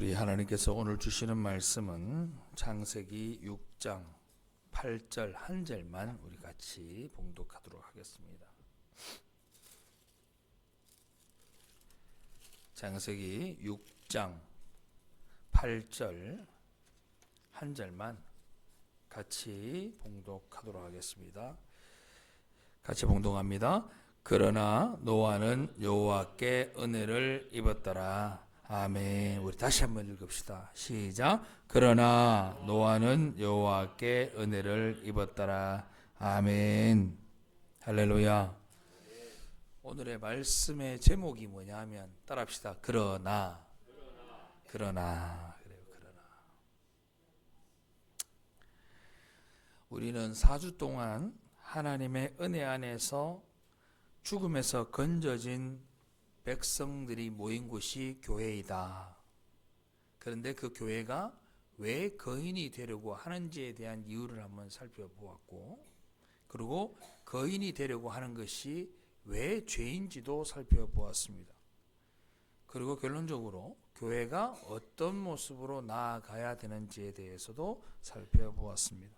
우리 하나님께서 오늘 주시는 말씀은 창세기 6장 8절 한 절만 우리 같이 봉독하도록 하겠습니다. 창세기 6장 8절 한 절만 같이 봉독하도록 하겠습니다. 같이 봉독합니다. 그러나 노아는 여호와께 은혜를 입었더라. 아멘. 우리 다시 한번 읽읍시다. 시작. 그러나 노아는 여호와께 은혜를 입었더라. 아멘. 할렐루야. 오늘의 말씀의 제목이 뭐냐 하면 따라합시다. 그러나. 그래요. 그러나. 우리는 4주 동안 하나님의 은혜 안에서 죽음에서 건져진 백성들이 모인 곳이 교회이다. 그런데 그 교회가 왜 거인이 되려고 하는지에 대한 이유를 한번 살펴보았고, 그리고 거인이 되려고 하는 것이 왜 죄인지도 살펴보았습니다. 그리고 결론적으로 교회가 어떤 모습으로 나아가야 되는지에 대해서도 살펴보았습니다.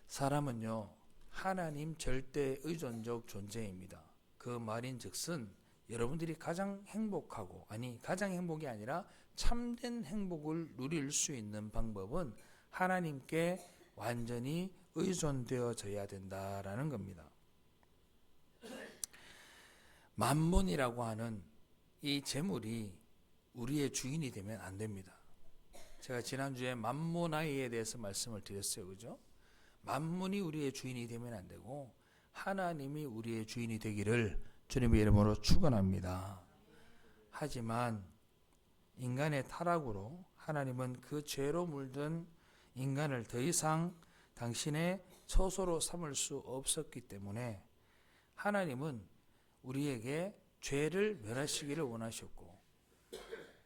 사람은요, 하나님 절대 의존적 존재입니다. 그 말인즉슨 여러분들이 가장 행복하고, 가장 행복이 아니라 참된 행복을 누릴 수 있는 방법은 하나님께 완전히 의존되어져야 된다라는 겁니다. 만몬이라고 하는 이 재물이 우리의 주인이 되면 안 됩니다. 제가 지난주에 만모나이에 대해서 말씀을 드렸어요. 그죠? 만몬이 우리의 주인이 되면 안 되고 하나님이 우리의 주인이 되기를 주님의 이름으로 축원합니다. 하지만 인간의 타락으로 하나님은 그 죄로 물든 인간을 더 이상 당신의 처소로 삼을 수 없었기 때문에 하나님은 우리에게 죄를 멸하시기를 원하셨고,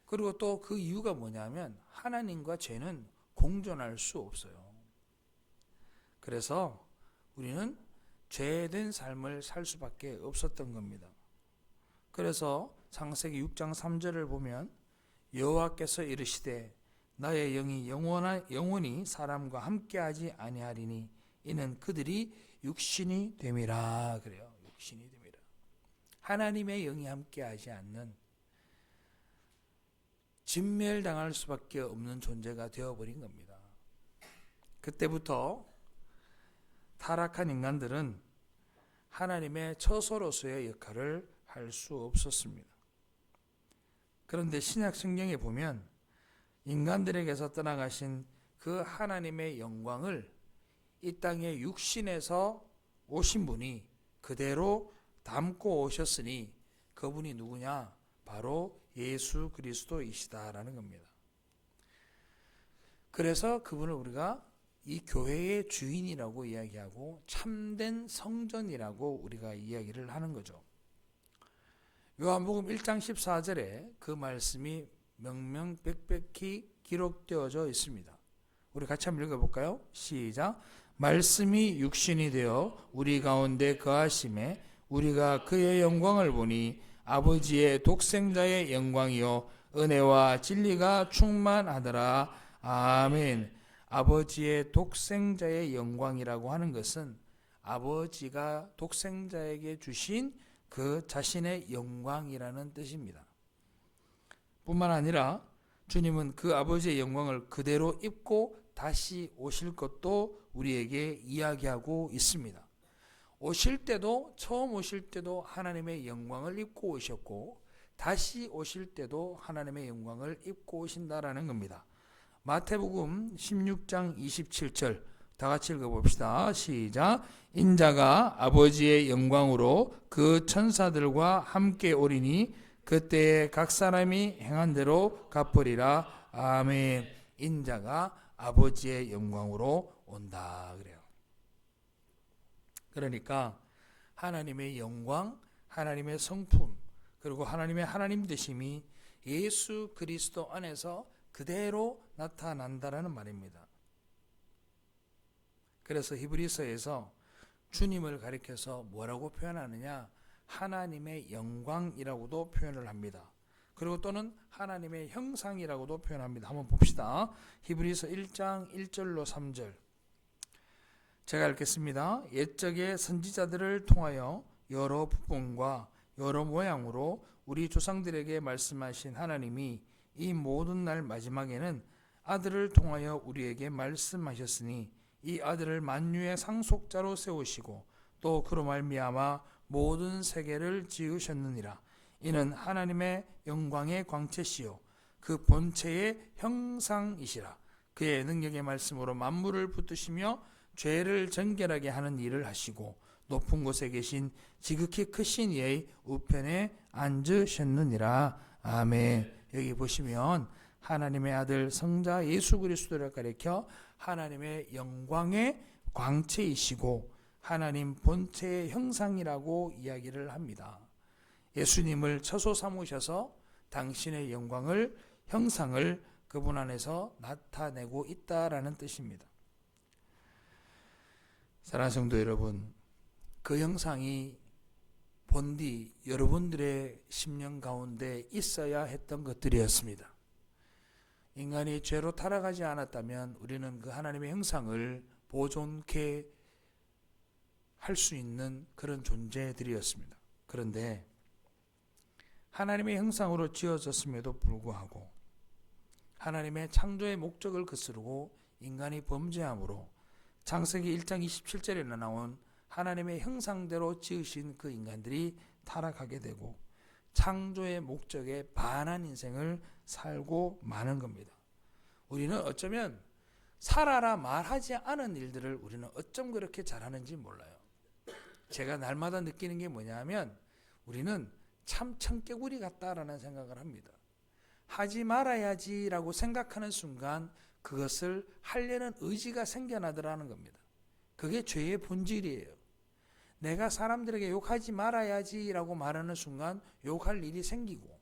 그리고 또 그 이유가 뭐냐면 하나님과 죄는 공존할 수 없어요. 그래서 우리는 죄된 삶을 살 수밖에 없었던 겁니다. 그래서 창세기 6장 3절을 보면 여호와께서 이르시되 나의 영이 영원히 사람과 함께하지 아니하리니 이는 그들이 육신이 됨이라. 그래요. 육신이 됨이라. 하나님의 영이 함께하지 않는 진멸당할 수밖에 없는 존재가 되어버린 겁니다. 그때부터 타락한 인간들은 하나님의 처소로서의 역할을 할 수 없었습니다. 그런데 신약 성경에 보면 인간들에게서 떠나가신 그 하나님의 영광을 이 땅에 육신에서 오신 분이 그대로 담고 오셨으니 그분이 누구냐? 바로 예수 그리스도이시다라는 겁니다. 그래서 그분을 우리가 이 교회의 주인이라고 이야기하고 참된 성전이라고 우리가 이야기를 하는 거죠. 요한복음 1장 14절에 그 말씀이 명명백백히 기록되어져 있습니다. 우리 같이 한번 읽어볼까요? 시작. 말씀이 육신이 되어 우리 가운데 거하심에 우리가 그의 영광을 보니 아버지의 독생자의 영광이요 은혜와 진리가 충만하더라. 아멘. 아버지의 독생자의 영광이라고 하는 것은 아버지가 독생자에게 주신 그 자신의 영광이라는 뜻입니다. 뿐만 아니라 주님은 그 아버지의 영광을 그대로 입고 다시 오실 것도 우리에게 이야기하고 있습니다. 처음 오실 때도 하나님의 영광을 입고 오셨고 다시 오실 때도 하나님의 영광을 입고 오신다라는 겁니다. 마태복음 16장 27절 다 같이 읽어봅시다. 시작. 인자가 아버지의 영광으로 그 천사들과 함께 오리니 그때에 각 사람이 행한 대로 갚으리라. 아멘. 인자가 아버지의 영광으로 온다 그래요. 그러니까 하나님의 영광, 하나님의 성품, 그리고 하나님의 하나님 되심이 예수 그리스도 안에서 그대로 나타난다라는 말입니다. 그래서 히브리서에서 주님을 가리켜서 뭐라고 표현하느냐? 하나님의 영광이라고도 표현을 합니다. 그리고 또는 하나님의 형상이라고도 표현합니다. 한번 봅시다. 히브리서 1장 1절로 3절 제가 읽겠습니다. 옛적의 선지자들을 통하여 여러 부분과 여러 모양으로 우리 조상들에게 말씀하신 하나님이 이 모든 날 마지막에는 아들을 통하여 우리에게 말씀하셨으니 이 아들을 만유의 상속자로 세우시고 또 그로 말미암아 모든 세계를 지으셨느니라. 이는 하나님의 영광의 광채시요 그 본체의 형상이시라. 그의 능력의 말씀으로 만물을 붙드시며 죄를 정결하게 하는 일을 하시고 높은 곳에 계신 지극히 크신 이의 우편에 앉으셨느니라. 아멘. 여기 보시면 하나님의 아들 성자 예수 그리스도를 가리켜 하나님의 영광의 광채이시고 하나님 본체의 형상이라고 이야기를 합니다. 예수님을 처소 삼으셔서 당신의 영광을, 형상을 그분 안에서 나타내고 있다라는 뜻입니다. 사랑하는 성도 여러분, 그 형상이 본디 여러분들의 심령 가운데 있어야 했던 것들이었습니다. 인간이 죄로 타락하지 않았다면 우리는 그 하나님의 형상을 보존케 할 수 있는 그런 존재들이었습니다. 그런데 하나님의 형상으로 지어졌음에도 불구하고 하나님의 창조의 목적을 거스르고 인간이 범죄함으로 창세기 1장 27절에 나온 하나님의 형상대로 지으신 그 인간들이 타락하게 되고 창조의 목적에 반한 인생을 살고 마는 겁니다. 우리는 어쩌면 살아라 말하지 않은 일들을 우리는 어쩜 그렇게 잘하는지 몰라요. 제가 날마다 느끼는 게 뭐냐면 우리는 참 청개구리 같다라는 생각을 합니다. 하지 말아야지라고 생각하는 순간 그것을 하려는 의지가 생겨나더라는 겁니다. 그게 죄의 본질이에요. 내가 사람들에게 욕하지 말아야지라고 말하는 순간 욕할 일이 생기고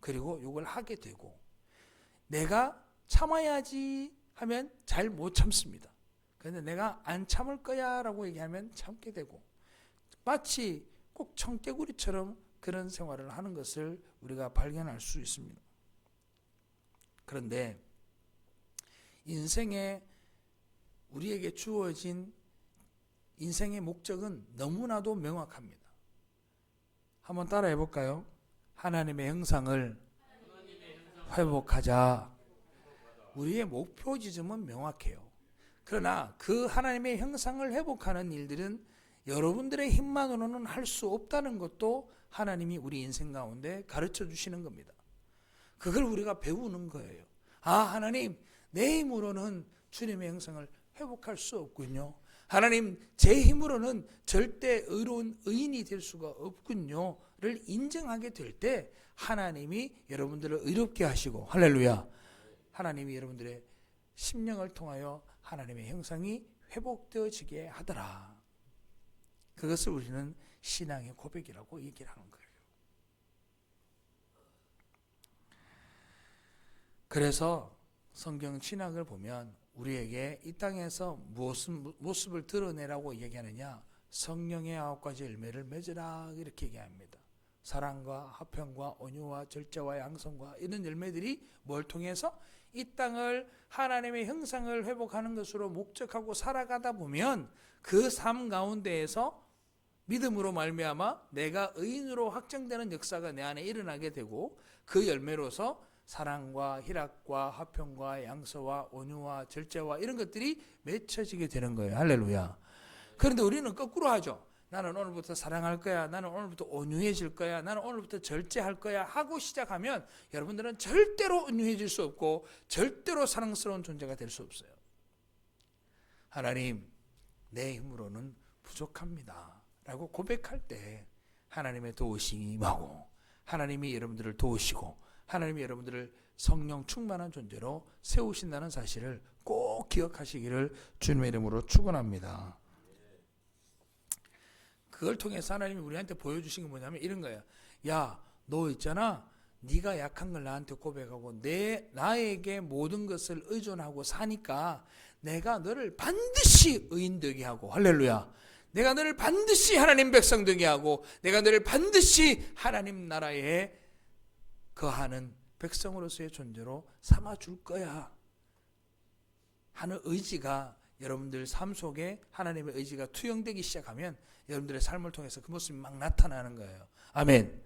그리고 욕을 하게 되고 내가 참아야지 하면 잘 못 참습니다. 그런데 내가 안 참을 거야 라고 얘기하면 참게 되고 마치 꼭 청개구리처럼 그런 생활을 하는 것을 우리가 발견할 수 있습니다. 그런데 인생에 우리에게 주어진 인생의 목적은 너무나도 명확합니다. 한번 따라해 볼까요? 하나님의 형상을 회복하자. 우리의 목표 지점은 명확해요. 그러나 그 하나님의 형상을 회복하는 일들은 여러분들의 힘만으로는 할 수 없다는 것도 하나님이 우리 인생 가운데 가르쳐 주시는 겁니다. 그걸 우리가 배우는 거예요. 아, 하나님, 내 힘으로는 주님의 형상을 회복할 수 없군요. 하나님, 제 힘으로는 절대 의로운 의인이 될 수가 없군요를 인정하게 될 때 하나님이 여러분들을 의롭게 하시고, 할렐루야, 하나님이 여러분들의 심령을 통하여 하나님의 형상이 회복되어지게 하더라. 그것을 우리는 신앙의 고백이라고 얘기를 하는 거예요. 그래서 성경 신학을 보면 우리에게 이 땅에서 무슨 모습을 드러내라고 얘기하느냐? 성령의 9가지 열매를 맺으라 이렇게 얘기합니다. 사랑과 화평과 온유와 절제와 양성과 이런 열매들이 뭘 통해서 이 땅을 하나님의 형상을 회복하는 것으로 목적하고 살아가다 보면 그 삶 가운데에서 믿음으로 말미암아 내가 의인으로 확정되는 역사가 내 안에 일어나게 되고 그 열매로서 사랑과 희락과 화평과 양서와 온유와 절제와 이런 것들이 맺혀지게 되는 거예요. 할렐루야. 그런데 우리는 거꾸로 하죠. 나는 오늘부터 사랑할 거야. 나는 오늘부터 온유해질 거야. 나는 오늘부터 절제할 거야 하고 시작하면 여러분들은 절대로 온유해질 수 없고 절대로 사랑스러운 존재가 될 수 없어요. 하나님, 내 힘으로는 부족합니다 라고 고백할 때 하나님의 도우심이 임하고 하나님이 여러분들을 도우시고 하나님이 여러분들을 성령 충만한 존재로 세우신다는 사실을 꼭 기억하시기를 주님의 이름으로 축원합니다. 그걸 통해서 하나님이 우리한테 보여주신 게 뭐냐면 이런 거예요. 야, 너 있잖아. 네가 약한 걸 나한테 고백하고 나에게 모든 것을 의존하고 사니까 내가 너를 반드시 의인 되게 하고, 할렐루야, 내가 너를 반드시 하나님 백성 되게 하고 내가 너를 반드시 하나님 나라의 거하는 백성으로서의 존재로 삼아줄 거야 하는 의지가 여러분들 삶 속에 하나님의 의지가 투영되기 시작하면 여러분들의 삶을 통해서 그 모습이 막 나타나는 거예요. 아멘.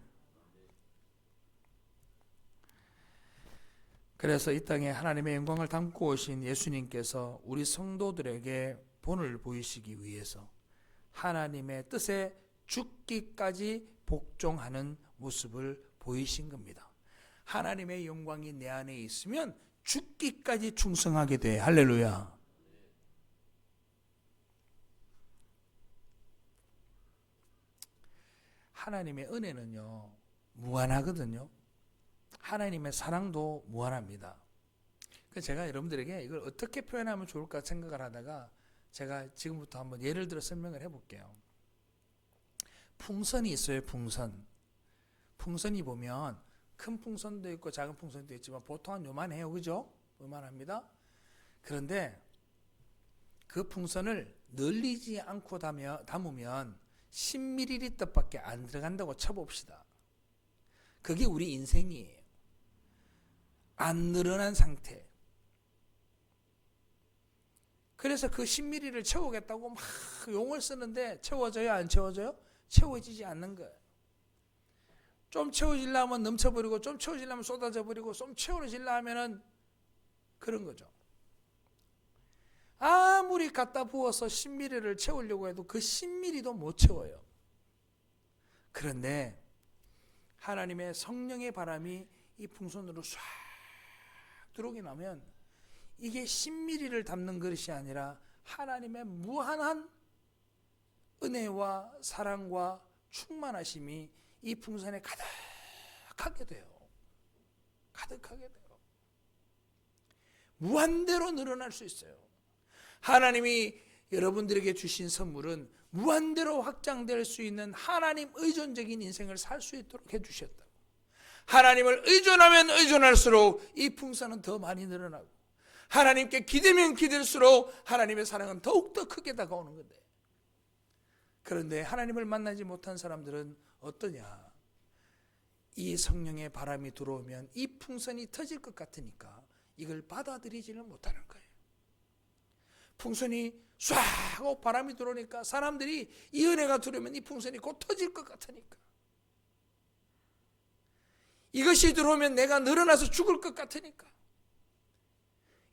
그래서 이 땅에 하나님의 영광을 담고 오신 예수님께서 우리 성도들에게 본을 보이시기 위해서 하나님의 뜻에 죽기까지 복종하는 모습을 보이신 겁니다. 하나님의 영광이 내 안에 있으면 죽기까지 충성하게 돼. 할렐루야. 하나님의 은혜는요 무한하거든요. 하나님의 사랑도 무한합니다. 그래서 제가 여러분들에게 이걸 어떻게 표현하면 좋을까 생각을 하다가 제가 지금부터 한번 예를 들어 설명을 해볼게요. 풍선이 있어요. 풍선이 보면 큰 풍선도 있고 작은 풍선도 있지만 보통 한 요만해요. 그죠? 요만합니다. 그런데 그 풍선을 늘리지 않고 담으면 10ml 밖에 안 들어간다고 쳐봅시다. 그게 우리 인생이에요. 안 늘어난 상태. 그래서 그 10ml를 채우겠다고 막 용을 쓰는데 채워져요? 안 채워져요? 채워지지 않는 거예요. 좀 채워지려면 넘쳐버리고 좀 채워지려면 쏟아져 버리고 좀 채워지려 하면은 그런 거죠. 아무리 갖다 부어서 10ml를 채우려고 해도 그 10ml도 못 채워요. 그런데 하나님의 성령의 바람이 이 풍선으로 唰 들어오게 나면 이게 10ml를 담는 그릇이 아니라 하나님의 무한한 은혜와 사랑과 충만하심이 이 풍선에 가득하게 돼요. 가득하게 돼요. 무한대로 늘어날 수 있어요. 하나님이 여러분들에게 주신 선물은 무한대로 확장될 수 있는 하나님 의존적인 인생을 살 수 있도록 해주셨다고. 하나님을 의존하면 의존할수록 이 풍선은 더 많이 늘어나고 하나님께 기대면 기댈수록 하나님의 사랑은 더욱더 크게 다가오는 건데, 그런데 하나님을 만나지 못한 사람들은 어떠냐? 이 성령의 바람이 들어오면 이 풍선이 터질 것 같으니까 이걸 받아들이지를 못하는 거예요. 풍선이 쏴 하고 바람이 들어오니까 사람들이 이 은혜가 들어오면 이 풍선이 곧 터질 것 같으니까, 이것이 들어오면 내가 늘어나서 죽을 것 같으니까,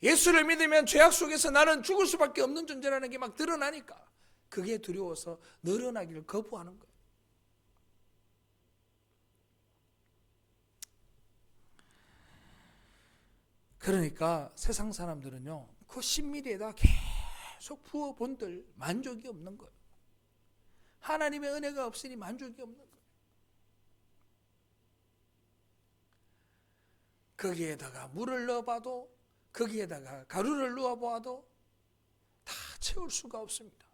예수를 믿으면 죄악 속에서 나는 죽을 수밖에 없는 존재라는 게 막 드러나니까 그게 두려워서 늘어나기를 거부하는 거예요. 그러니까 세상 사람들은요 그 10ml에다 계속 부어본들 만족이 없는 거예요. 하나님의 은혜가 없으니 만족이 없는 거예요. 거기에다가 물을 넣어봐도 거기에다가 가루를 넣어봐도 다 채울 수가 없습니다.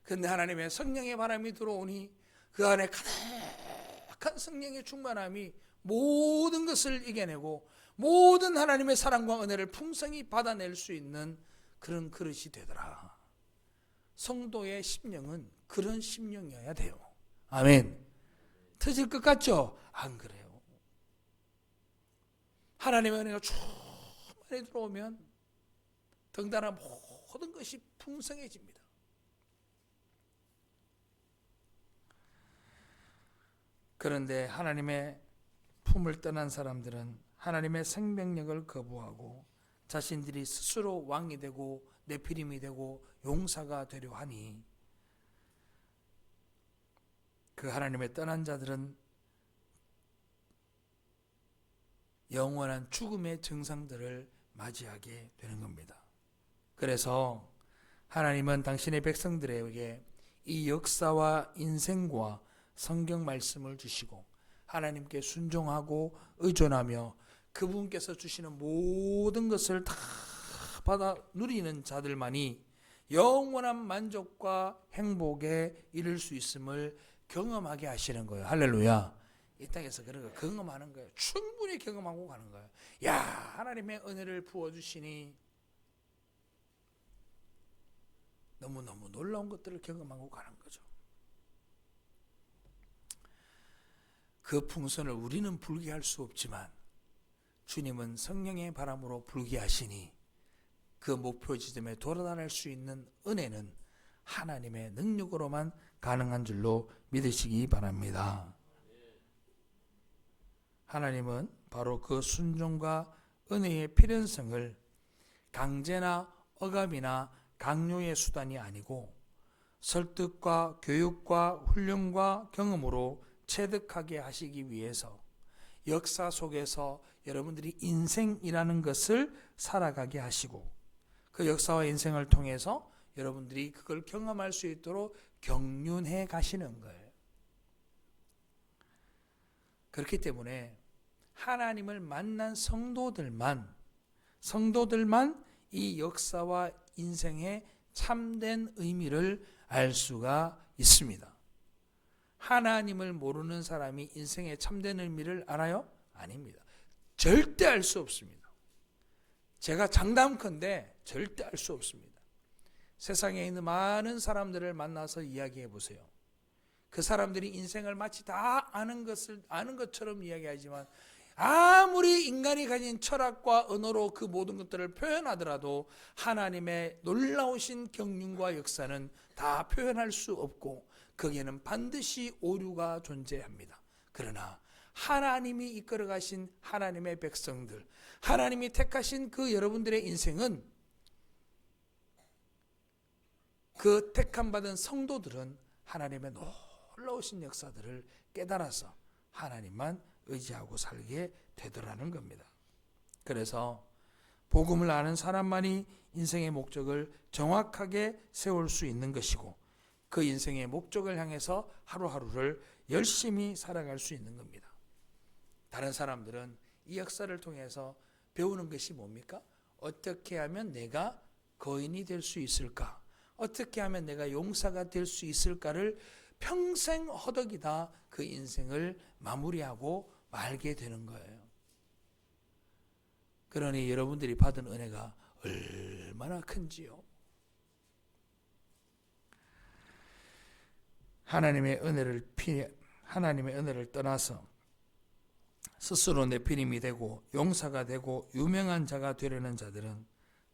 그런데 하나님의 성령의 바람이 들어오니 그 안에 가득한 성령의 충만함이 모든 것을 이겨내고 모든 하나님의 사랑과 은혜를 풍성히 받아낼 수 있는 그런 그릇이 되더라. 성도의 심령은 그런 심령이어야 돼요. 아멘. 터질 것 같죠? 안 그래요. 하나님의 은혜가 충만히 들어오면 덩달아 모든 것이 풍성해집니다. 그런데 하나님의 품을 떠난 사람들은 하나님의 생명력을 거부하고 자신들이 스스로 왕이 되고 네피림이 되고 용사가 되려 하니 그 하나님의 떠난 자들은 영원한 죽음의 증상들을 맞이하게 되는 겁니다. 그래서 하나님은 당신의 백성들에게 이 역사와 인생과 성경 말씀을 주시고 하나님께 순종하고 의존하며 그분께서 주시는 모든 것을 다 받아 누리는 자들만이 영원한 만족과 행복에 이를 수 있음을 경험하게 하시는 거예요. 할렐루야. 이 땅에서 그런 거 경험하는 거예요. 충분히 경험하고 가는 거예요. 야, 하나님의 은혜를 부어주시니 너무너무 놀라운 것들을 경험하고 가는 거죠. 그 풍선을 우리는 불게 할 수 없지만 주님은 성령의 바람으로 불게 하시니 그 목표 지점에 도달할 수 있는 은혜는 하나님의 능력으로만 가능한 줄로 믿으시기 바랍니다. 하나님은 바로 그 순종과 은혜의 필연성을 강제나 억압이나 강요의 수단이 아니고 설득과 교육과 훈련과 경험으로 체득하게 하시기 위해서 역사 속에서 여러분들이 인생이라는 것을 살아가게 하시고 그 역사와 인생을 통해서 여러분들이 그걸 경험할 수 있도록 경륜해 가시는 거예요. 그렇기 때문에 하나님을 만난 성도들만 이 역사와 인생의 참된 의미를 알 수가 있습니다. 하나님을 모르는 사람이 인생의 참된 의미를 알아요? 아닙니다. 절대 알 수 없습니다. 제가 장담컨대 절대 알 수 없습니다. 세상에 있는 많은 사람들을 만나서 이야기해 보세요. 그 사람들이 인생을 마치 다 아는 것처럼 이야기하지만 아무리 인간이 가진 철학과 언어로 그 모든 것들을 표현하더라도 하나님의 놀라우신 경륜과 역사는 다 표현할 수 없고 거기에는 반드시 오류가 존재합니다. 그러나 하나님이 이끌어 가신 하나님의 백성들, 하나님이 택하신 그 여러분들의 인생은 그 택함받은 성도들은 하나님의 놀라우신 역사들을 깨달아서 하나님만 의지하고 살게 되더라는 겁니다. 그래서 복음을 아는 사람만이 인생의 목적을 정확하게 세울 수 있는 것이고 그 인생의 목적을 향해서 하루하루를 열심히 살아갈 수 있는 겁니다. 다른 사람들은 이 역사를 통해서 배우는 것이 뭡니까? 어떻게 하면 내가 거인이 될 수 있을까? 어떻게 하면 내가 용사가 될 수 있을까를 평생 허덕이다 그 인생을 마무리하고 말게 되는 거예요. 그러니 여러분들이 받은 은혜가 얼마나 큰지요. 하나님의 은혜를 떠나서 스스로 내피림이 되고 용사가 되고 유명한 자가 되려는 자들은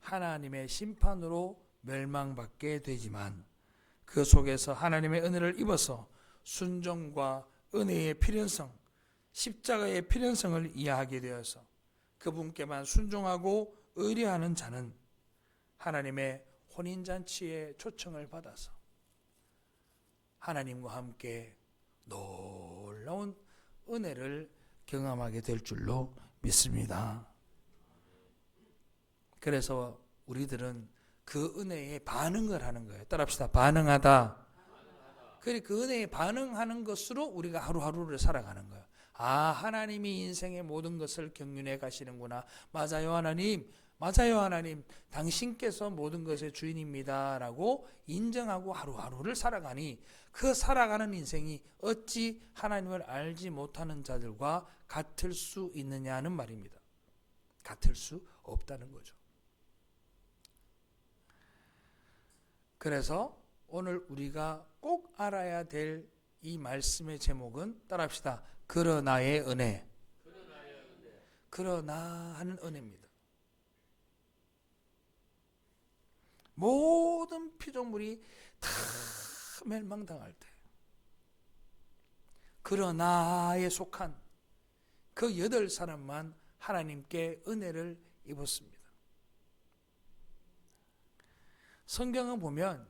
하나님의 심판으로 멸망받게 되지만 그 속에서 하나님의 은혜를 입어서 순종과 은혜의 필연성, 십자가의 필연성을 이해하게 되어서 그분께만 순종하고 의뢰하는 자는 하나님의 혼인잔치의 초청을 받아서 하나님과 함께 놀라운 은혜를 경험하게 될 줄로 믿습니다. 그래서 우리들은 그 은혜에 반응을 하는 거예요. 따라합시다. 반응하다. 그 은혜에 반응하는 것으로 우리가 하루하루를 살아가는 거예요. 하나님이 인생의 모든 것을 경륜해 가시는구나. 맞아요, 하나님. 맞아요, 하나님. 당신께서 모든 것의 주인입니다. 라고 인정하고 하루하루를 살아가니 그 살아가는 인생이 어찌 하나님을 알지 못하는 자들과 같을 수 있느냐는 말입니다. 같을 수 없다는 거죠. 그래서 오늘 우리가 꼭 알아야 될 이 말씀의 제목은 따라합시다. 그러나의 은혜. 그러나 하는 은혜입니다. 모든 피조물이 다 멸망당할 때 그러나에 속한 그 8사람만 하나님께 은혜를 입었습니다. 성경을 보면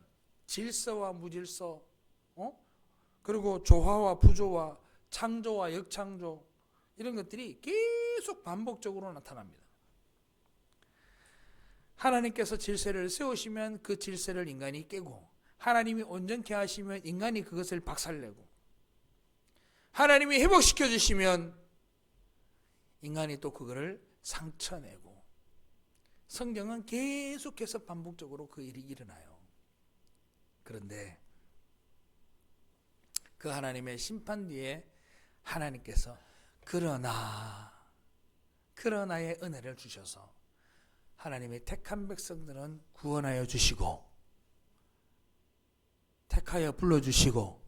질서와 무질서, 그리고 조화와 부조화, 창조와 역창조 이런 것들이 계속 반복적으로 나타납니다. 하나님께서 질서를 세우시면 그 질서를 인간이 깨고 하나님이 온전케 하시면 인간이 그것을 박살내고 하나님이 회복시켜 주시면 인간이 또 그거를 상처내고 성경은 계속해서 반복적으로 그 일이 일어나요. 그런데 그 하나님의 심판 뒤에 하나님께서 그러나의 은혜를 주셔서 하나님의 택한 백성들은 구원하여 주시고 택하여 불러주시고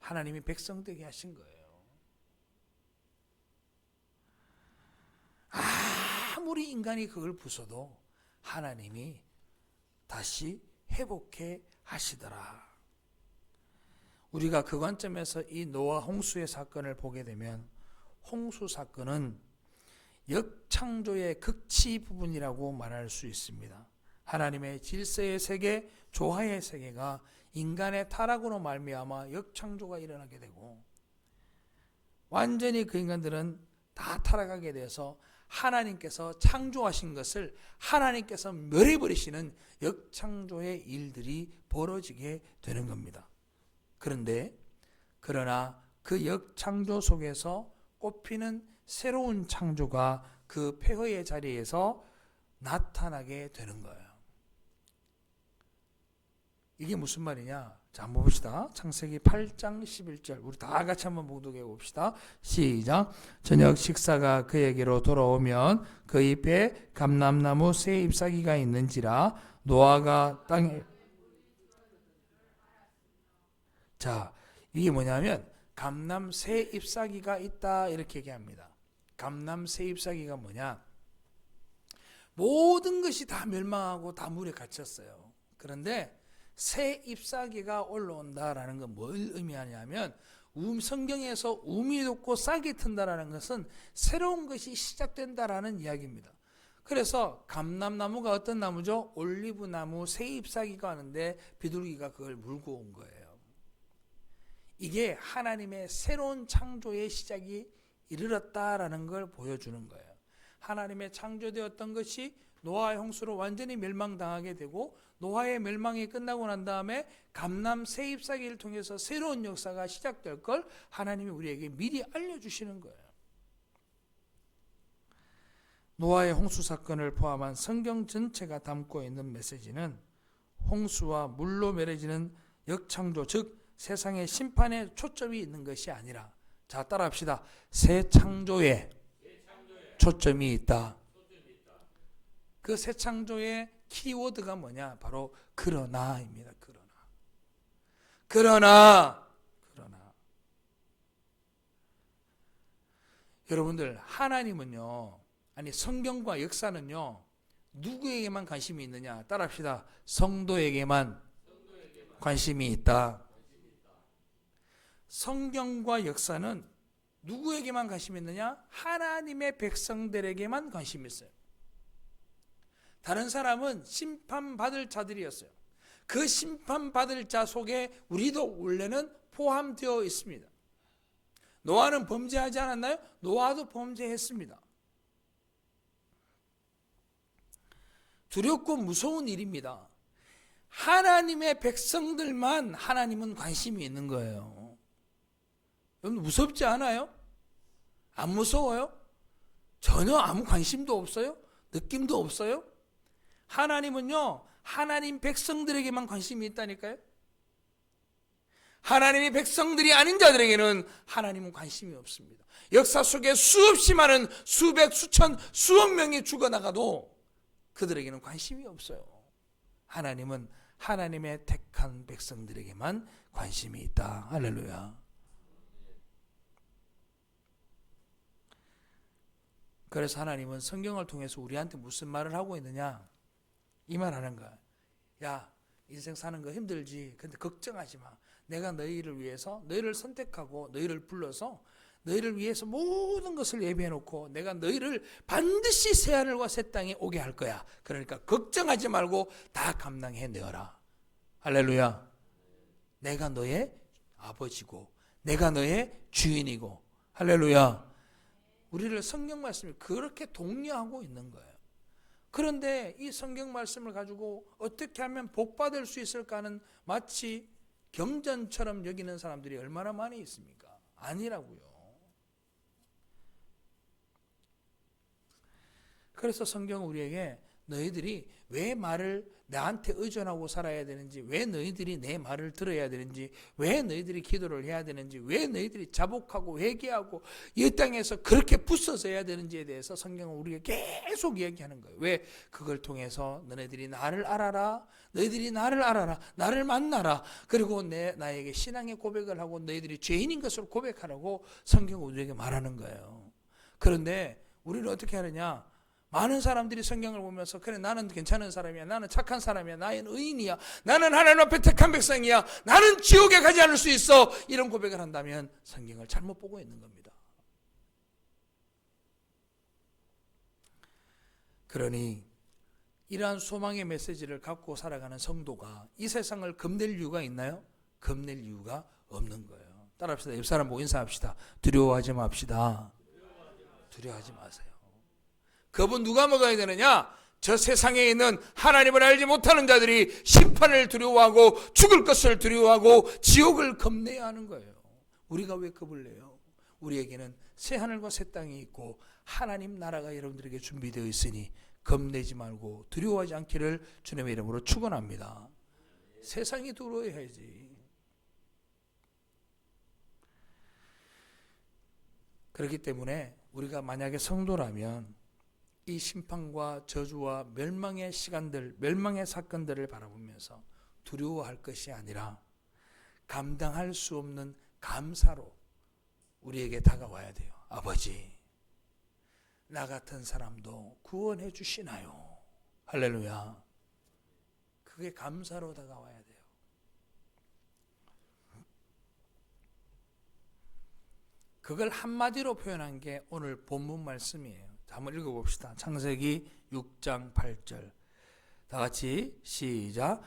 하나님이 백성 되게 하신 거예요. 아무리 인간이 그걸 부숴도 하나님이 다시 회복해 하시더라. 우리가 그 관점에서 이 노아 홍수의 사건을 보게 되면 홍수 사건은 역창조의 극치 부분이라고 말할 수 있습니다. 하나님의 질서의 세계, 조화의 세계가 인간의 타락으로 말미암아 역창조가 일어나게 되고 완전히 그 인간들은 다 타락하게 돼서 하나님께서 창조하신 것을 하나님께서 멸해버리시는 역창조의 일들이 벌어지게 되는 겁니다. 그러나 그 역창조 속에서 꽃피는 새로운 창조가 그 폐허의 자리에서 나타나게 되는 거예요. 이게 무슨 말이냐? 자, 한번 봅시다. 창세기 8장 11절. 우리 다 같이 한번 봉독해 봅시다. 시작. 저녁 식사가 그에게로 돌아오면 그 잎에 감람나무 새 잎사귀가 있는지라 노아가 땅에. 자, 이게 뭐냐면 감람 새 잎사귀가 있다 이렇게 얘기합니다. 감람 새 잎사귀가 뭐냐? 모든 것이 다 멸망하고 다 물에 갇혔어요. 그런데 새 잎사귀가 올라온다라는 건 뭘 의미하냐면 성경에서 우미 돋고 싹이 튼다라는 것은 새로운 것이 시작된다라는 이야기입니다. 그래서 감람나무가 어떤 나무죠? 올리브나무 새 잎사귀가 하는데 비둘기가 그걸 물고 온 거예요. 이게 하나님의 새로운 창조의 시작이 이르렀다라는 걸 보여주는 거예요. 하나님의 창조되었던 것이 노아의 홍수로 완전히 멸망당하게 되고 노아의 멸망이 끝나고 난 다음에 감람 새 잎사귀를 통해서 새로운 역사가 시작될 걸 하나님이 우리에게 미리 알려주시는 거예요. 노아의 홍수 사건을 포함한 성경 전체가 담고 있는 메시지는 홍수와 물로 멸해지는 역창조, 즉 세상의 심판에 초점이 있는 것이 아니라, 자 따라합시다. 새 창조에 초점이 있다. 그 새 창조의 키워드가 뭐냐? 바로 그러나입니다. 그러나 여러분들, 하나님은요, 아니 성경과 역사는요, 누구에게만 관심이 있느냐? 따라합시다. 성도에게만 관심이 있다. 성경과 역사는 누구에게만 관심이 있느냐? 하나님의 백성들에게만 관심이 있어요. 다른 사람은 심판받을 자들이었어요. 그 심판받을 자 속에 우리도 원래는 포함되어 있습니다. 노아는 범죄하지 않았나요? 노아도 범죄했습니다. 두렵고 무서운 일입니다. 하나님의 백성들만 하나님은 관심이 있는 거예요. 여러분 무섭지 않아요? 안 무서워요? 전혀 아무 관심도 없어요? 느낌도 없어요? 하나님은요, 하나님 백성들에게만 관심이 있다니까요. 하나님의 백성들이 아닌 자들에게는 하나님은 관심이 없습니다. 역사 속에 수없이 많은 수백, 수천, 수억 명이 죽어나가도 그들에게는 관심이 없어요. 하나님은 하나님의 택한 백성들에게만 관심이 있다. 할렐루야. 그래서 하나님은 성경을 통해서 우리한테 무슨 말을 하고 있느냐? 이 말 하는 거야. 야, 인생 사는 거 힘들지. 근데 걱정하지 마. 내가 너희를 위해서, 너희를 선택하고 너희를 불러서 너희를 위해서 모든 것을 예비해 놓고 내가 너희를 반드시 새하늘과 새 땅에 오게 할 거야. 그러니까 걱정하지 말고 다 감당해 내어라. 할렐루야. 내가 너의 아버지고 내가 너의 주인이고. 할렐루야. 우리를 성경 말씀이 그렇게 독려하고 있는 거예요. 그런데 이 성경 말씀을 가지고 어떻게 하면 복받을 수 있을까 하는 마치 경전처럼 여기는 사람들이 얼마나 많이 있습니까? 아니라고요. 그래서 성경은 우리에게 너희들이 왜 말을 나한테 의존하고 살아야 되는지, 왜 너희들이 내 말을 들어야 되는지, 왜 너희들이 기도를 해야 되는지, 왜 너희들이 자복하고 회개하고 이 땅에서 그렇게 붙어서야 되는지에 대해서 성경은 우리에게 계속 이야기하는 거예요. 왜? 그걸 통해서 너희들이 나를 알아라, 너희들이 나를 알아라, 나를 만나라, 그리고 나에게 신앙의 고백을 하고 너희들이 죄인인 것을 고백하라고 성경은 우리에게 말하는 거예요. 그런데 우리는 어떻게 하느냐? 많은 사람들이 성경을 보면서 그래 나는 괜찮은 사람이야, 나는 착한 사람이야, 나는 의인이야, 나는 하나님 앞에 택한 백성이야, 나는 지옥에 가지 않을 수 있어, 이런 고백을 한다면 성경을 잘못 보고 있는 겁니다. 그러니 이러한 소망의 메시지를 갖고 살아가는 성도가 이 세상을 겁낼 이유가 있나요? 겁낼 이유가 없는 거예요. 따라합시다. 옆 사람 보고 인사합시다. 두려워하지 맙시다. 두려워하지 마세요. 겁은 누가 먹어야 되느냐? 저 세상에 있는 하나님을 알지 못하는 자들이 심판을 두려워하고 죽을 것을 두려워하고 지옥을 겁내야 하는 거예요. 우리가 왜 겁을 내요? 우리에게는 새 하늘과 새 땅이 있고 하나님 나라가 여러분들에게 준비되어 있으니 겁내지 말고 두려워하지 않기를 주님의 이름으로 축원합니다. 세상이 두려워해야지. 그렇기 때문에 우리가 만약에 성도라면 이 심판과 저주와 멸망의 시간들, 멸망의 사건들을 바라보면서 두려워할 것이 아니라 감당할 수 없는 감사로 우리에게 다가와야 돼요. 아버지, 나 같은 사람도 구원해 주시나요? 할렐루야. 그게 감사로 다가와야 돼요. 그걸 한마디로 표현한 게 오늘 본문 말씀이에요. 한번 읽어봅시다. 창세기 6장 8절. 다 같이 시작.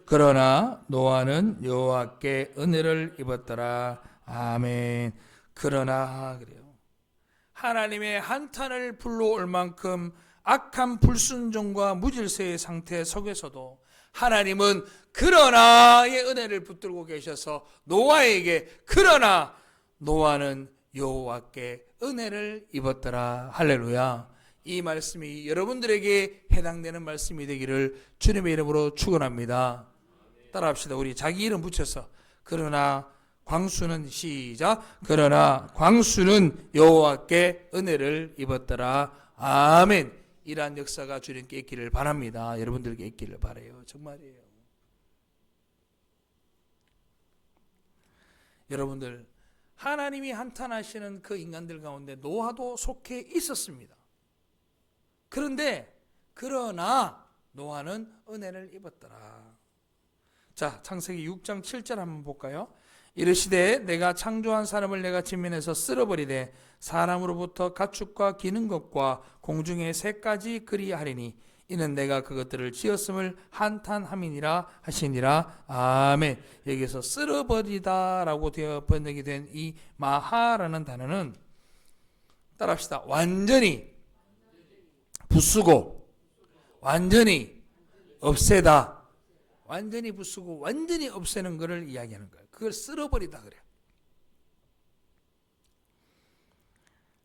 그러나 노아는 여호와께 은혜를 입었더라. 아멘. 그러나 그래요. 하나님의 한탄을 불러올 만큼 악한 불순종과 무질서의 상태 속에서도 하나님은 그러나의 은혜를 붙들고 계셔서 노아에게 그러나 노아는 여호와께 은혜를 입었더라. 할렐루야. 이 말씀이 여러분들에게 해당되는 말씀이 되기를 주님의 이름으로 축원합니다. 따라합시다. 우리 자기 이름 붙여서 그러나 광수는 시작. 그러나 광수는 여호와께 은혜를 입었더라. 아멘. 이러한 역사가 주님께 있기를 바랍니다. 여러분들께 있기를 바라요. 정말이에요. 여러분들 하나님이 한탄하시는 그 인간들 가운데 노아도 속해 있었습니다. 그러나 노아는 은혜를 입었더라. 자, 창세기 6장 7절 한번 볼까요? 이르시되 내가 창조한 사람을 내가 진면에서 쓸어버리되 사람으로부터 가축과 기는 것과 공중의 새까지 그리하리니 이는 내가 그것들을 지었음을 한탄함이니라 하시니라. 아멘. 여기서 쓸어버리다라고 되어 번역이 된 이 마하라는 단어는 따라합시다. 완전히 부수고 완전히 없애다. 완전히 부수고 완전히 없애는 것을 이야기하는 거예요. 그걸 쓸어버리다 그래요.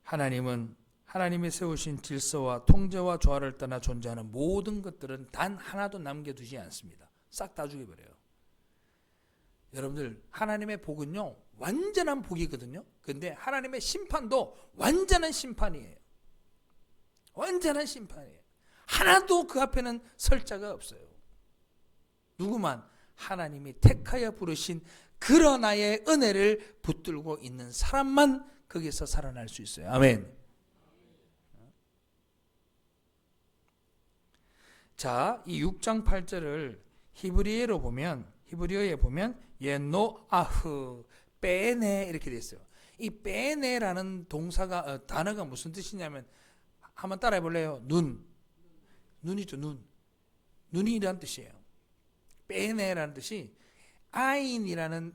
하나님은 하나님이 세우신 질서와 통제와 조화를 떠나 존재하는 모든 것들은 단 하나도 남겨두지 않습니다. 싹 다 죽여버려요. 여러분들 하나님의 복은요 완전한 복이거든요. 근데 하나님의 심판도 완전한 심판이에요. 완전한 심판이에요. 하나도 그 앞에는 설 자가 없어요. 누구만 하나님이 택하여 부르신 그러나의 은혜를 붙들고 있는 사람만 거기서 살아날 수 있어요. 아멘. 자, 이 6장 8절을 히브리어에 보면 예노아흐 빼네 이렇게 돼 있어요. 이 빼네라는 동사가 단어가 무슨 뜻이냐면 한번 따라해 볼래요? 눈이죠. 눈이라는 뜻이에요. 빼네라는 뜻이 아인이라는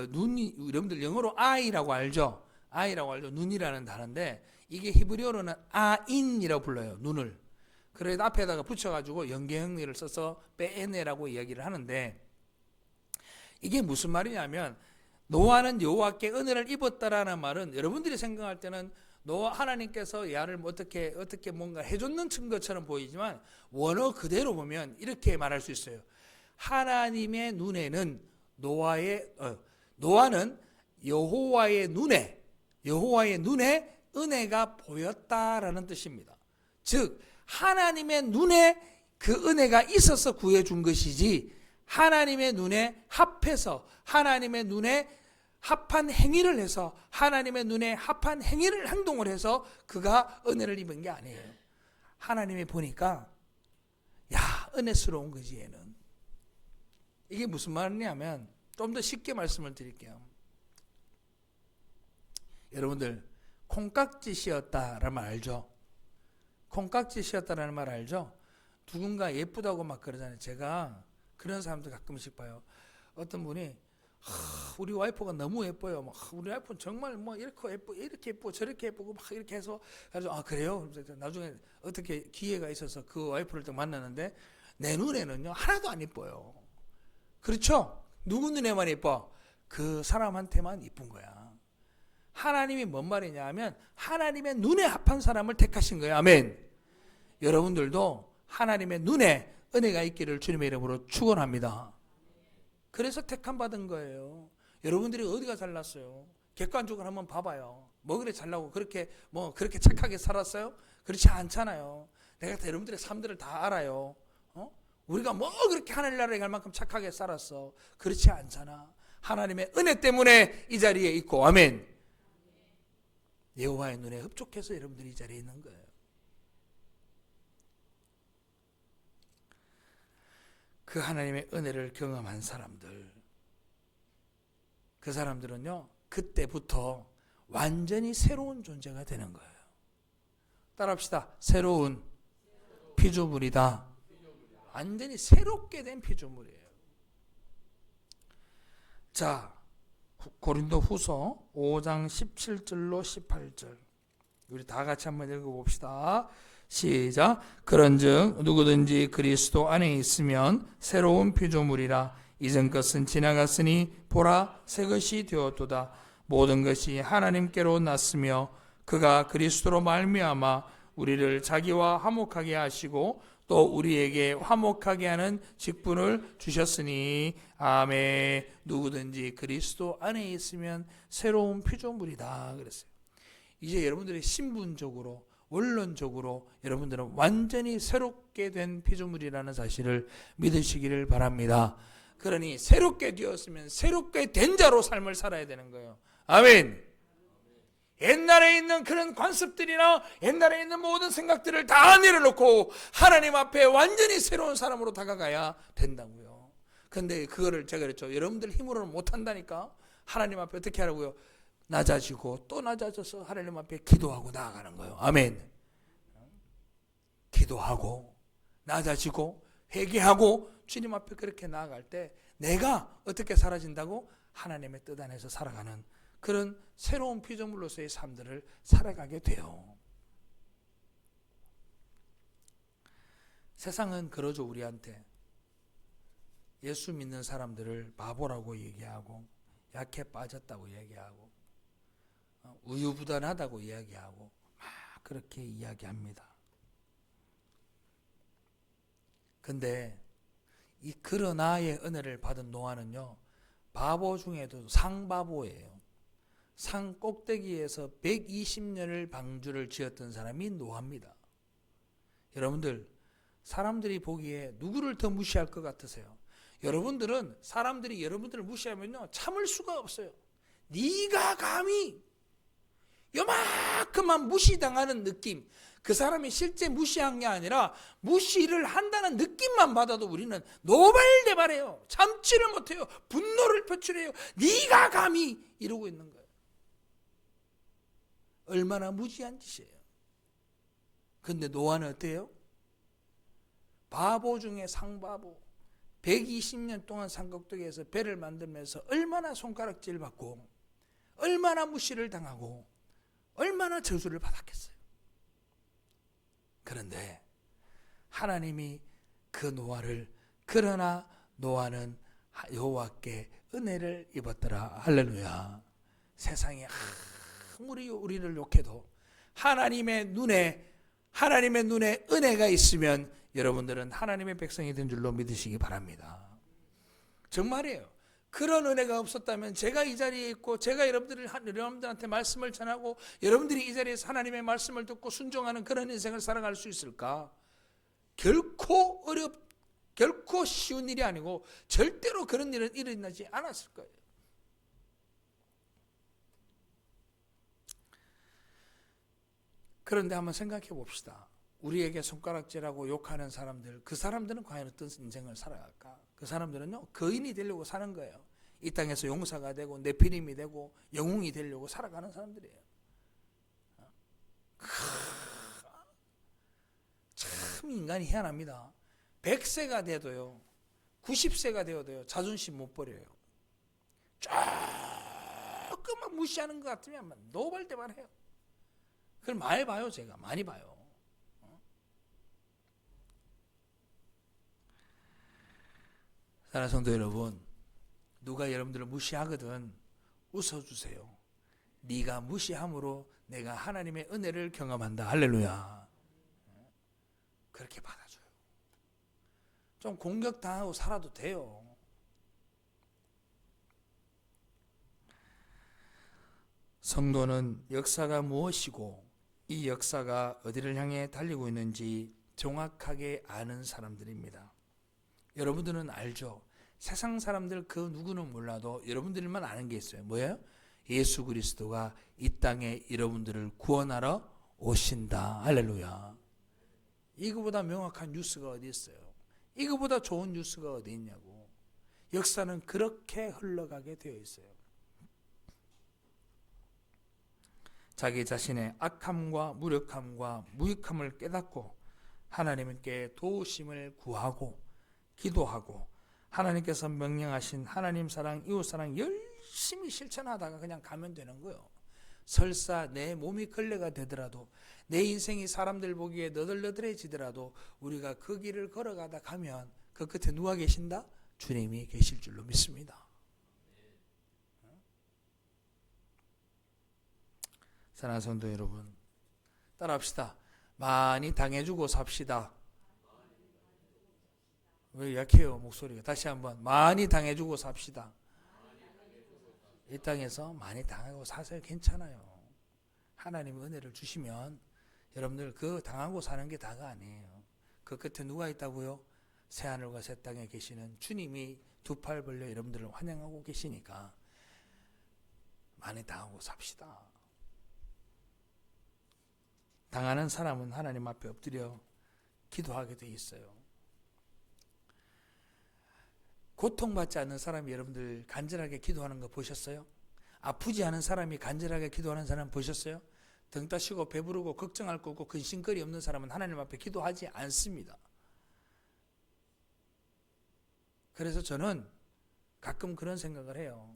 눈이 여러분들 영어로 아이라고 알죠? 눈이라는 단어인데 이게 히브리어로는 아인이라고 불러요. 눈을. 그래서 앞에다가 붙여가지고 연계형리를 써서 빼네라고 이야기를 하는데 이게 무슨 말이냐면 노아는 여호와께 은혜를 입었다라는 말은 여러분들이 생각할 때는 노아 하나님께서 야를 어떻게 뭔가 해줬는 것처럼 보이지만 원어 그대로 보면 이렇게 말할 수 있어요. 하나님의 눈에는 노아는 여호와의 눈에 은혜가 보였다라는 뜻입니다. 즉 하나님의 눈에 그 은혜가 있어서 구해준 것이지 하나님의 눈에 합해서 하나님의 눈에 합한 행위를 해서 하나님의 눈에 합한 행동을 해서 그가 은혜를 입은 게 아니에요. 하나님이 보니까 야, 은혜스러운 거지 얘는. 이게 무슨 말이냐면 좀 더 쉽게 말씀을 드릴게요. 여러분들 콩깍지 씌었다라는 말 알죠? 콩깍지 씌었다라는 말 알죠? 누군가 예쁘다고 막 그러잖아요. 제가 그런 사람들 가끔씩 봐요. 어떤 분이 우리 와이프가 너무 예뻐요. 막 우리 와이프는 정말 뭐 이렇게 예뻐, 이렇게 예쁘고 저렇게 예쁘고 막 이렇게 해서 그래서 그래요. 나중에 어떻게 기회가 있어서 그 와이프를 또 만나는데 내 눈에는요 하나도 안 예뻐요. 그렇죠? 누구 눈에만 예뻐? 그 사람한테만 예쁜 거야. 하나님이 뭔 말이냐 하면 하나님의 눈에 합한 사람을 택하신 거예요. 아멘. 여러분들도 하나님의 눈에 은혜가 있기를 주님의 이름으로 축원합니다. 그래서 택함 받은 거예요. 여러분들이 어디가 잘났어요? 객관적으로 한번 봐봐요. 뭐 그래 잘나고 그렇게 착하게 살았어요? 그렇지 않잖아요. 내가 여러분들의 삶들을 다 알아요. 우리가 뭐 그렇게 하늘 나라에 갈 만큼 착하게 살았어? 그렇지 않잖아. 하나님의 은혜 때문에 이 자리에 있고, 아멘. 여호와의 눈에 흡족해서 여러분들이 이 자리에 있는 거예요. 그 하나님의 은혜를 경험한 사람들, 그 사람들은요 그때부터 완전히 새로운 존재가 되는 거예요. 따라합시다. 새로운 피조물이다. 완전히 새롭게 된 피조물이에요. 자, 고린도 후서 5장 17절로 18절 우리 다 같이 한번 읽어봅시다. 시작. 그런즉 누구든지 그리스도 안에 있으면 새로운 피조물이라. 이전 것은 지나갔으니 보라 새 것이 되었도다. 모든 것이 하나님께로 났으며 그가 그리스도로 말미암아 우리를 자기와 화목하게 하시고 또 우리에게 화목하게 하는 직분을 주셨으니 아멘. 누구든지 그리스도 안에 있으면 새로운 피조물이다 그랬어요. 이제 여러분들이 신분적으로 원론적으로 여러분들은 완전히 새롭게 된 피조물이라는 사실을 믿으시기를 바랍니다. 그러니 새롭게 되었으면 새롭게 된 자로 삶을 살아야 되는 거예요. 아멘. 옛날에 있는 그런 관습들이나 옛날에 있는 모든 생각들을 다 내려놓고 하나님 앞에 완전히 새로운 사람으로 다가가야 된다고요. 근데 그거를 제가 그랬죠. 여러분들 힘으로는 못한다니까. 하나님 앞에 어떻게 하라고요? 낮아지고 또 낮아져서 하나님 앞에 기도하고 나아가는 거예요. 아멘. 기도하고 낮아지고 회개하고 주님 앞에 그렇게 나아갈 때 내가 어떻게 사라진다고? 하나님의 뜻 안에서 살아가는 그런 새로운 피조물로서의 삶들을 살아가게 돼요. 세상은 그러죠. 우리한테 예수 믿는 사람들을 바보라고 얘기하고 약해 빠졌다고 얘기하고 우유부단하다고 이야기하고 막 그렇게 이야기합니다. 근데 이 그러나의 은혜를 받은 노아는요 바보 중에도 상바보예요. 산 꼭대기에서 120년을 방주를 지었던 사람이 노아입니다. 여러분들 사람들이 보기에 누구를 더 무시할 것 같으세요? 여러분들은 사람들이 여러분들을 무시하면요 참을 수가 없어요. 네가 감히 요만큼만 무시당하는 느낌, 그 사람이 실제 무시한 게 아니라 무시를 한다는 느낌만 받아도 우리는 노발대발해요. 참지를 못해요. 분노를 표출해요. 네가 감히 이러고 있는 거예요. 얼마나 무지한 짓이에요. 근데 노아는 어때요? 바보 중에 상바보. 120년 동안 산꼭대기에서 배를 만들면서 얼마나 손가락질 받고 얼마나 무시를 당하고 얼마나 저주를 받았겠어요. 그런데 하나님이 그 노아를 그러나 노아는 여호와께 은혜를 입었더라. 할렐루야. 세상에 아무리 우리를 욕해도 하나님의 눈에 은혜가 있으면 여러분들은 하나님의 백성이 된 줄로 믿으시기 바랍니다. 정말이에요. 그런 은혜가 없었다면 제가 이 자리에 있고 제가 여러분들한테 말씀을 전하고 여러분들이 이 자리에서 하나님의 말씀을 듣고 순종하는 그런 인생을 살아갈 수 있을까? 결코 쉬운 일이 아니고 절대로 그런 일은 일어나지 않았을 거예요. 그런데 한번 생각해 봅시다. 우리에게 손가락질하고 욕하는 사람들, 그 사람들은 과연 어떤 인생을 살아갈까? 그 사람들은요, 거인이 되려고 사는 거예요. 이 땅에서 용사가 되고 네피림이 되고 영웅이 되려고 살아가는 사람들이에요. 참 인간이 희한합니다. 100세가 돼도요, 90세가 되어도요, 자존심 못 버려요. 조금만 무시하는 것 같으면 노발대발 해요. 그걸 많이 봐요. 제가 많이 봐요. 사랑하는 성도 여러분, 누가 여러분들을 무시하거든 웃어주세요. 네가 무시함으로 내가 하나님의 은혜를 경험한다. 할렐루야. 그렇게 받아줘요. 좀 공격당하고 살아도 돼요. 성도는 역사가 무엇이고 이 역사가 어디를 향해 달리고 있는지 정확하게 아는 사람들입니다. 여러분들은 알죠? 세상 사람들 그 누구는 몰라도 여러분들만 아는 게 있어요. 뭐예요? 예수 그리스도가 이 땅에 여러분들을 구원하러 오신다. 할렐루야. 이거보다 명확한 뉴스가 어디 있어요? 이거보다 좋은 뉴스가 어디 있냐고. 역사는 그렇게 흘러가게 되어 있어요. 자기 자신의 악함과 무력함과 무익함을 깨닫고 하나님께 도우심을 구하고 기도하고 하나님께서 명령하신 하나님 사랑, 이웃 사랑 열심히 실천하다가 그냥 가면 되는 거예요. 설사 내 몸이 걸레가 되더라도 내 인생이 사람들 보기에 너덜너덜해지더라도 우리가 그 길을 걸어가다 가면 그 끝에 누가 계신다? 주님이 계실 줄로 믿습니다. 사랑하는 성도 여러분, 따라합시다. 많이 당해주고 삽시다. 왜 약해요 목소리가? 다시 한번. 많이 당해주고 삽시다. 이 땅에서 많이 당하고 사세요. 괜찮아요. 하나님이 은혜를 주시면 여러분들 그 당하고 사는 게 다가 아니에요. 그 끝에 누가 있다고요? 새하늘과 새 땅에 계시는 주님이 두 팔 벌려 여러분들을 환영하고 계시니까 많이 당하고 삽시다. 당하는 사람은 하나님 앞에 엎드려 기도하게 돼 있어요. 고통받지 않는 사람이 여러분들 간절하게 기도하는 거 보셨어요? 아프지 않은 사람이 간절하게 기도하는 사람 보셨어요? 등 따시고 배부르고 걱정할 거 없고 근심거리 없는 사람은 하나님 앞에 기도하지 않습니다. 그래서 저는 가끔 그런 생각을 해요.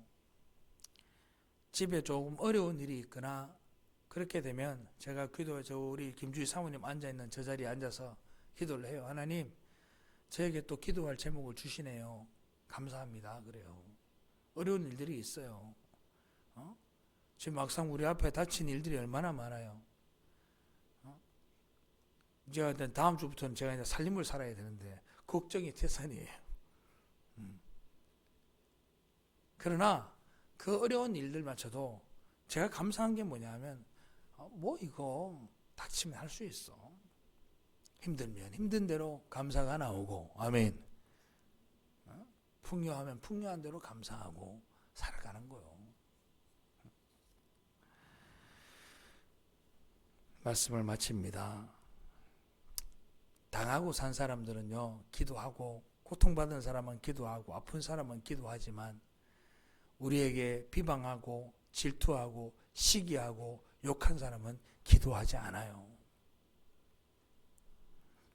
집에 조금 어려운 일이 있거나 그렇게 되면 제가 기도해, 우리 김주희 사모님 앉아있는 저 자리에 앉아서 기도를 해요. 하나님, 저에게 또 기도할 제목을 주시네요. 감사합니다. 그래요. 어려운 일들이 있어요. 지금 막상 우리 앞에 닥친 일들이 얼마나 많아요. 이제 다음 주부터는 제가 이제 살림을 살아야 되는데 걱정이 태산이에요. 그러나 그 어려운 일들마저도 제가 감사한 게 뭐냐면 뭐 이거 닥치면 할 수 있어. 힘들면 힘든 대로 감사가 나오고, 아멘. 풍요하면 풍요한 대로 감사하고 살아가는 거예요. 말씀을 마칩니다. 당하고 산 사람들은요, 기도하고, 고통받은 사람은 기도하고, 아픈 사람은 기도하지만 우리에게 비방하고 질투하고 시기하고 욕한 사람은 기도하지 않아요.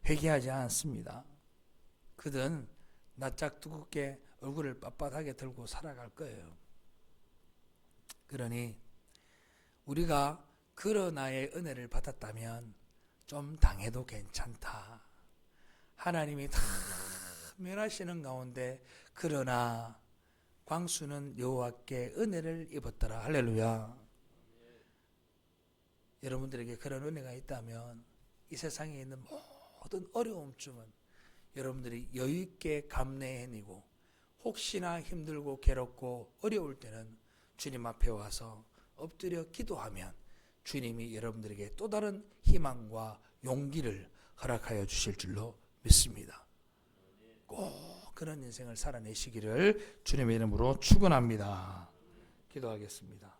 회개하지 않습니다. 그든 낯짝 두껍게 얼굴을 빳빳하게 들고 살아갈 거예요. 그러니 우리가 그러나의 은혜를 받았다면 좀 당해도 괜찮다. 하나님이 다 면하시는 가운데 그러나 광수는 여호와께 은혜를 입었더라. 할렐루야. 여러분들에게 그런 은혜가 있다면 이 세상에 있는 모든 어려움쯤은 여러분들이 여유있게 감내해내고 혹시나 힘들고 괴롭고 어려울 때는 주님 앞에 와서 엎드려 기도하면 주님이 여러분들에게 또 다른 희망과 용기를 허락하여 주실 줄로 믿습니다. 꼭 그런 인생을 살아내시기를 주님의 이름으로 축원합니다. 기도하겠습니다.